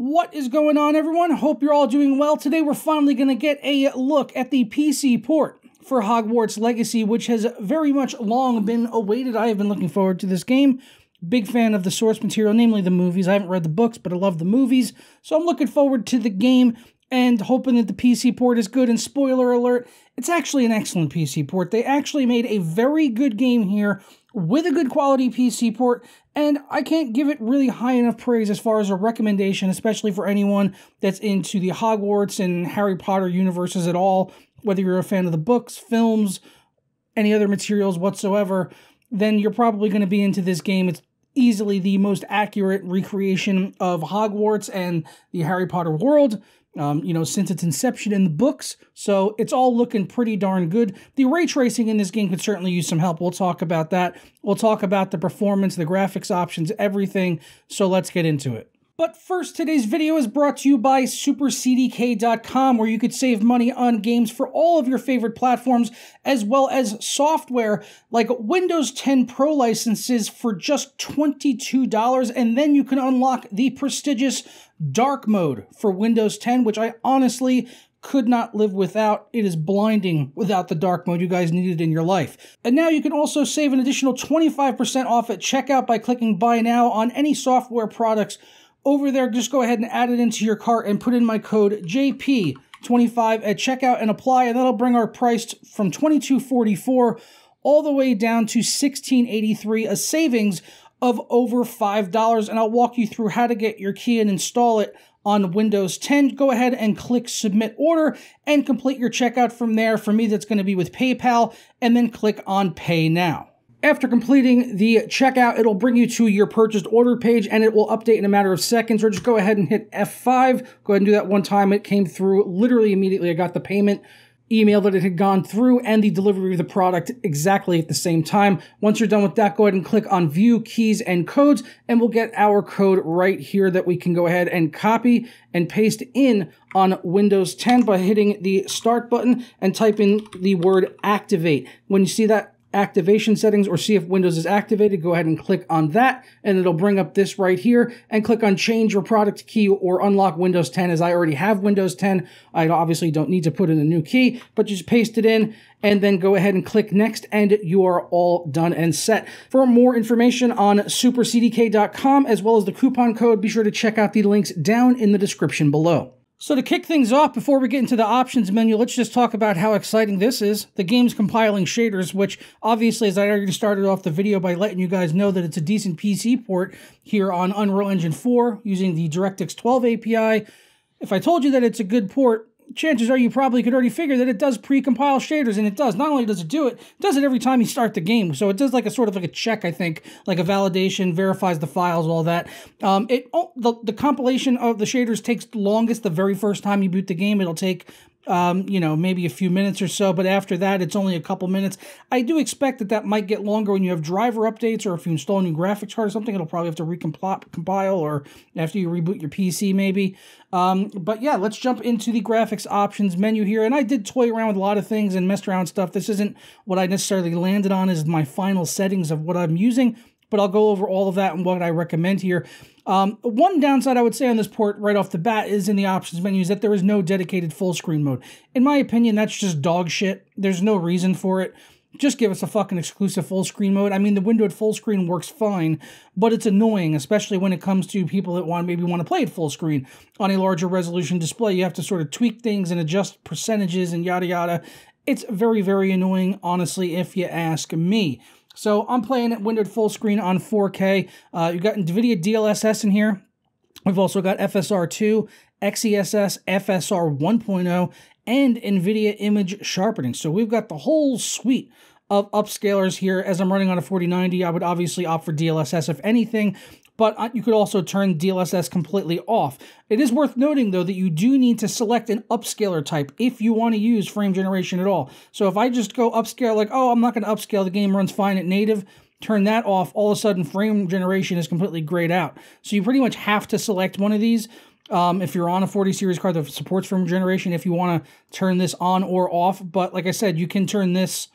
What is going on, everyone? Hope you're all doing well. Today we're finally going to get a look at the PC port for Hogwarts Legacy, which has very much long been awaited. I have been looking forward to this game. Big fan of the source material, namely the movies. I haven't read the books, but I love the movies. So I'm looking forward to the game and hoping that the PC port is good. And spoiler alert, it's actually an excellent PC port. They actually made a very good game here with a good quality PC port, and I can't give it really high enough praise as far as a recommendation, especially for anyone that's into the Hogwarts and Harry Potter universes at all, whether you're a fan of the books, films, any other materials whatsoever, then you're probably going to be into this game. It's easily the most accurate recreation of Hogwarts and the Harry Potter world, since its inception in the books. So it's all looking pretty darn good. The ray tracing in this game could certainly use some help. We'll talk about that. We'll talk about the performance, the graphics options, everything. So let's get into it. But first, today's video is brought to you by SuperCDK.com, where you could save money on games for all of your favorite platforms, as well as software like Windows 10 Pro licenses for just $22, and then you can unlock the prestigious Dark Mode for Windows 10, which I honestly could not live without. It is blinding without the dark mode. You guys need it in your life. And now you can also save an additional 25% off at checkout by clicking Buy Now on any software products over there. Just go ahead and add it into your cart and put in my code JP25 at checkout and apply, and that'll bring our price from $22.44 all the way down to $16.83, a savings of over $5. And I'll walk you through how to get your key and install it on Windows 10. Go ahead and click Submit Order and complete your checkout from there. For me, that's going to be with PayPal, and then click on Pay Now. After completing the checkout, it'll bring you to your purchased order page, and it will update in a matter of seconds, or just go ahead and hit F5. Go ahead and do that one time. It came through literally immediately. I got the payment email that it had gone through and the delivery of the product exactly at the same time. Once you're done with that, go ahead and click on View Keys and Codes, and we'll get our code right here that we can go ahead and copy and paste in on Windows 10 by hitting the Start button and type in the word Activate. When you see that activation settings or see if Windows is activated, go ahead and click on that, and it'll bring up this right here, and click on Change Your Product Key or Unlock Windows 10. As I already have Windows 10, I obviously don't need to put in a new key, but just paste it in and then go ahead and click Next, and you are all done and set. For more information on SuperCDK.com as well as the coupon code, be sure to check out the links down in the description below. So to kick things off, before we get into the options menu, let's just talk about how exciting this is. The game's compiling shaders, which obviously, as I already started off the video by letting you guys know that it's a decent PC port here on Unreal Engine 4 using the DirectX 12 API. If I told you that it's a good port, chances are you probably could already figure that it does pre-compile shaders, and it does. Not only does it do it, it does it every time you start the game. So it does like a sort of like a check, I think, like a validation, verifies the files, all that. The compilation of the shaders takes longest the very first time you boot the game. It'll take maybe a few minutes or so, but after that, it's only a couple minutes. I do expect that might get longer when you have driver updates, or if you install a new graphics card or something, it'll probably have to recompile, or after you reboot your PC, maybe. But yeah, let's jump into the graphics options menu here. And I did toy around with a lot of things and messed around with stuff. This isn't what I necessarily landed on as my final settings of what I'm using, but I'll go over all of that and what I recommend here. One downside I would say on this port right off the bat is in the options menu is that there is no dedicated full screen mode. In my opinion, that's just dog shit. There's no reason for it. Just give us a fucking exclusive full screen mode. I mean, the windowed full screen works fine, but it's annoying, especially when it comes to people that maybe want to play it full screen on a larger resolution display. You have to sort of tweak things and adjust percentages and yada yada. It's very, very annoying, honestly, if you ask me. So I'm playing it windowed full screen on 4K. You've got NVIDIA DLSS in here. We've also got FSR2, XeSS, FSR 1.0, and NVIDIA image sharpening. So we've got the whole suite of upscalers here. As I'm running on a 4090, I would obviously opt for DLSS if anything, but you could also turn DLSS completely off. It is worth noting, though, that you do need to select an upscaler type if you want to use frame generation at all. So if I just go upscale, like, oh, I'm not going to upscale, the game runs fine at native, turn that off, all of a sudden frame generation is completely grayed out. So you pretty much have to select one of these. If you're on a 40 series card that supports frame generation, if you want to turn this on or off. But like I said, you can turn this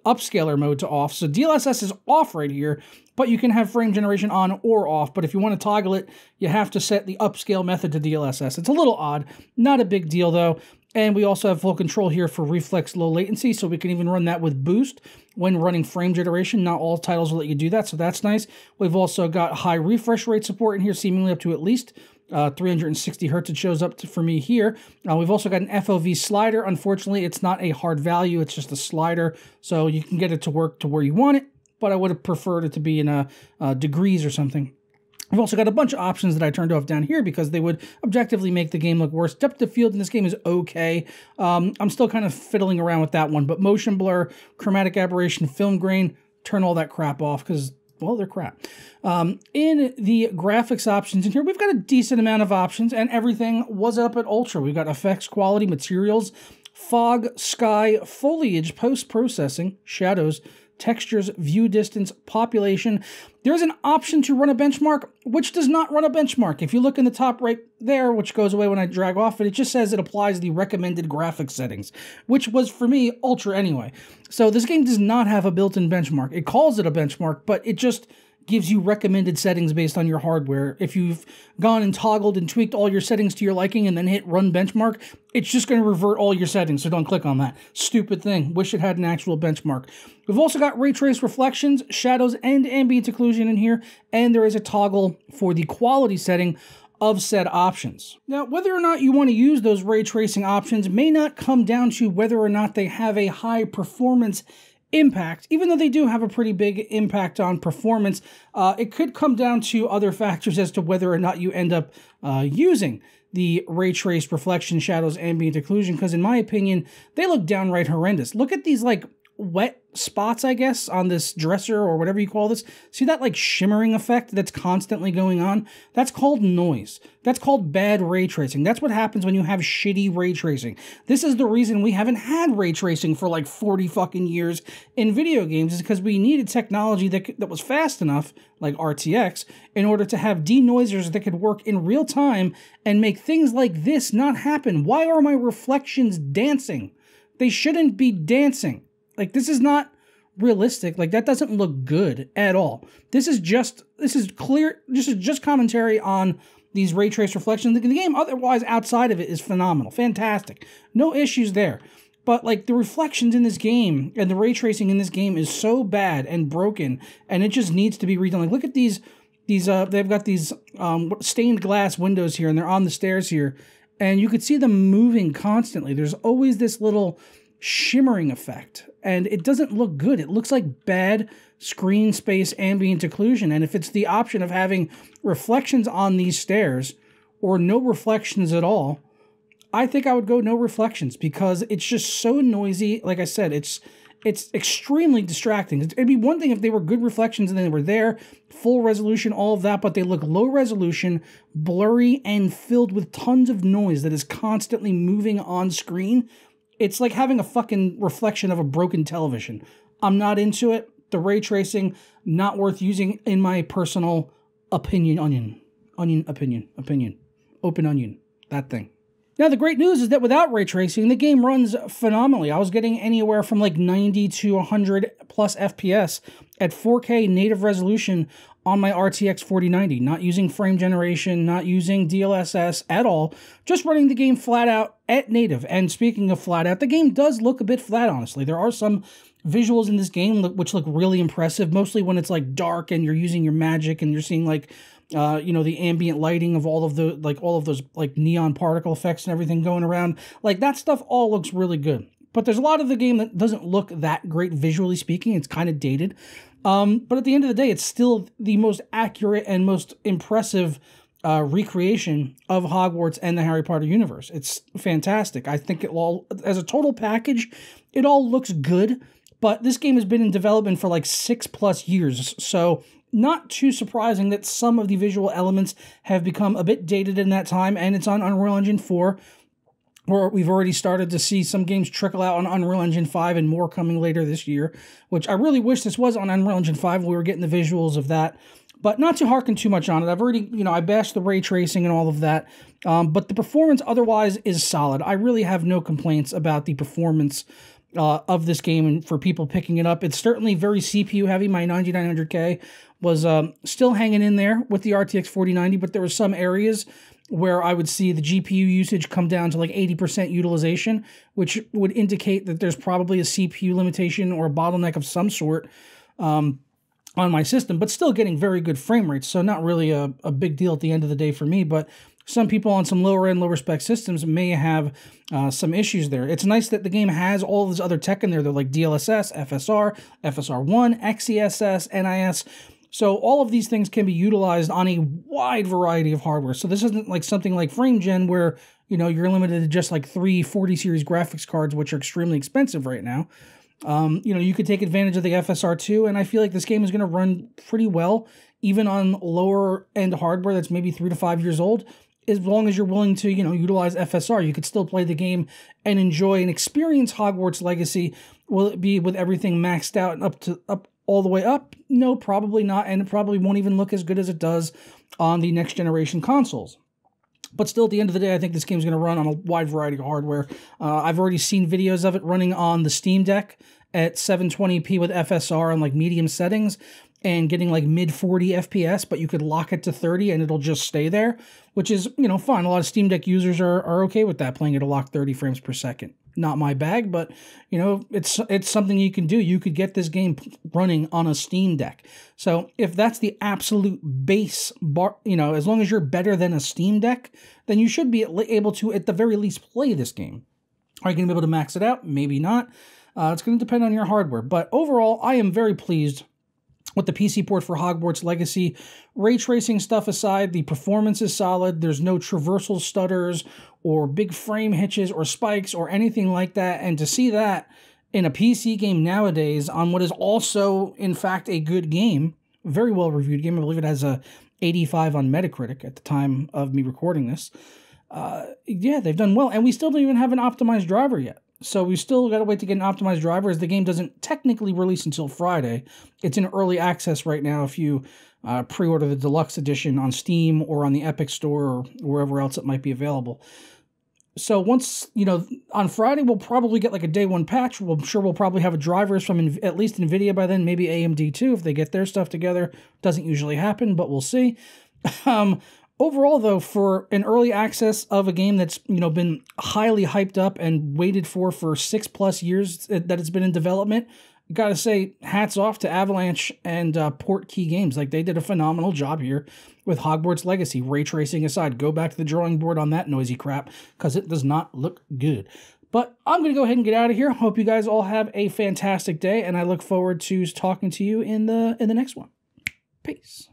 upscaler mode to off. So DLSS is off right here, but you can have frame generation on or off. But if you want to toggle it, you have to set the upscale method to DLSS. It's a little odd, not a big deal though. And we also have full control here for reflex low latency, so we can even run that with boost when running frame generation. Not all titles will let you do that, so that's nice. We've also got high refresh rate support in here, seemingly up to at least 360 hertz it shows up to for me here. We've also got an FOV slider. Unfortunately, it's not a hard value, it's just a slider, so you can get it to work to where you want it, but I would have preferred it to be in degrees or something. I've also got a bunch of options that I turned off down here because they would objectively make the game look worse. Depth of field in this game is okay. I'm still kind of fiddling around with that one, but motion blur, chromatic aberration, film grain, turn all that crap off because, well, they're crap. In the graphics options in here, we've got a decent amount of options, and everything was up at Ultra. We've got effects, quality, materials, fog, sky, foliage, post-processing, shadows, textures, view distance, population. There's an option to run a benchmark, which does not run a benchmark. If you look in the top right there, which goes away when I drag off it, it just says it applies the recommended graphics settings, which was, for me, Ultra anyway. So this game does not have a built-in benchmark. It calls it a benchmark, but it just gives you recommended settings based on your hardware. If you've gone and toggled and tweaked all your settings to your liking and then hit run benchmark, it's just going to revert all your settings, so don't click on that. Stupid thing. Wish it had an actual benchmark. We've also got ray trace reflections, shadows, and ambient occlusion in here, and there is a toggle for the quality setting of said options. Now, whether or not you want to use those ray tracing options may not come down to whether or not they have a high performance impact. Even though they do have a pretty big impact on performance, it could come down to other factors as to whether or not you end up using the ray trace reflection, shadows, ambient occlusion, because in my opinion, they look downright horrendous. Look at these like wet spots, I guess, on this dresser or whatever you call this. See that like shimmering effect that's constantly going on? That's called noise. That's called bad ray tracing. That's what happens when you have shitty ray tracing. This is the reason we haven't had ray tracing for like 40 fucking years in video games, is because we needed technology that was fast enough, like RTX, in order to have denoisers that could work in real time and make things like this not happen. Why are my reflections dancing? They shouldn't be dancing. Like, this is not realistic. Like, that doesn't look good at all. This is just commentary on these ray trace reflections. The game otherwise outside of it is phenomenal. Fantastic. No issues there. But like the reflections in this game and the ray tracing in this game is so bad and broken, and it just needs to be redone. Like, look at these they've got these stained glass windows here, and they're on the stairs here, and you could see them moving constantly. There's always this little shimmering effect, and it doesn't look good. It looks like bad screen space ambient occlusion. And if it's the option of having reflections on these stairs or no reflections at all, I think I would go no reflections, because it's just so noisy. Like I said, it's extremely distracting. It'd be one thing if they were good reflections and they were there, full resolution, all of that, but they look low resolution, blurry, and filled with tons of noise that is constantly moving on screen. It's like having a fucking reflection of a broken television. I'm not into it. The ray tracing, not worth using in my personal opinion. Open onion. That thing. Now, the great news is that without ray tracing, the game runs phenomenally. I was getting anywhere from like 90 to 100 plus FPS at 4K native resolution on my RTX 4090, not using frame generation, not using DLSS at all, just running the game flat out at native. And speaking of flat out, the game does look a bit flat, honestly. There are some visuals in this game which look really impressive, mostly when it's like dark and you're using your magic and you're seeing like the ambient lighting of all of those neon particle effects and everything going around. Like, that stuff all looks really good. But there's a lot of the game that doesn't look that great visually speaking. It's kind of dated. But at the end of the day, it's still the most accurate and most impressive recreation of Hogwarts and the Harry Potter universe. It's fantastic. I think it all, as a total package, it all looks good. But this game has been in development for like 6+ years. So not too surprising that some of the visual elements have become a bit dated in that time. And it's on Unreal Engine 4. Where we've already started to see some games trickle out on Unreal Engine 5 and more coming later this year, which I really wish this was on Unreal Engine 5. We were getting the visuals of that, but not to harken too much on it. I've already, I bashed the ray tracing and all of that, but the performance otherwise is solid. I really have no complaints about the performance of this game and for people picking it up. It's certainly very CPU heavy. My 9900K was still hanging in there with the RTX 4090, but there were some areas where I would see the GPU usage come down to like 80% utilization, which would indicate that there's probably a CPU limitation or a bottleneck of some sort on my system, but still getting very good frame rates. So not really a big deal at the end of the day for me, but some people on some lower end, lower spec systems may have some issues there. It's nice that the game has all this other tech in there. They're like DLSS, FSR, FSR1, XeSS, NIS. So all of these things can be utilized on a wide variety of hardware. So this isn't like something like FrameGen where, you know, you're limited to just like 3 40 series graphics cards, which are extremely expensive right now. You know, you could take advantage of the FSR2, and I feel like this game is going to run pretty well, even on lower end hardware that's maybe 3 to 5 years old. As long as you're willing to, you know, utilize FSR, you could still play the game and enjoy and experience Hogwarts Legacy. Will it be with everything maxed out and up all the way up? No, probably not, and it probably won't even look as good as it does on the next generation consoles. But still, at the end of the day, I think this game is going to run on a wide variety of hardware. I've already seen videos of it running on the Steam Deck at 720p with FSR on like medium settings and getting like mid 40 FPS, but you could lock it to 30 and it'll just stay there, which is, you know, fine. A lot of Steam Deck users are okay with that, playing at a locked 30 frames per second. Not my bag, but, you know, it's something you can do. You could get this game running on a Steam Deck. So if that's the absolute base bar, you know, as long as you're better than a Steam Deck, then you should be able to, at the very least, play this game. Are you going to be able to max it out? Maybe not. It's going to depend on your hardware. But overall, I am very pleased with the PC port for Hogwarts Legacy. Ray tracing stuff aside, the performance is solid. There's no traversal stutters or big frame hitches or spikes or anything like that. And to see that in a PC game nowadays on what is also, in fact, a good game, very well reviewed game. I believe it has a 85 on Metacritic at the time of me recording this. Yeah, they've done well. And we still don't even have an optimized driver yet. So we still got to wait to get an optimized driver, as the game doesn't technically release until Friday. It's in early access right now if you pre-order the deluxe edition on Steam or on the Epic Store or wherever else it might be available. So once, you know, on Friday, we'll probably get like a day one patch. I'm sure we'll probably have drivers from at least NVIDIA by then, maybe AMD too, if they get their stuff together. Doesn't usually happen, but we'll see. Overall, though, for an early access of a game that's, you know, been highly hyped up and waited for 6+ years that it's been in development, gotta say, hats off to Avalanche and Portkey Games. Like, they did a phenomenal job here with Hogwarts Legacy. Ray tracing aside, go back to the drawing board on that noisy crap, because it does not look good. But I'm going to go ahead and get out of here. Hope you guys all have a fantastic day, and I look forward to talking to you in the next one. Peace.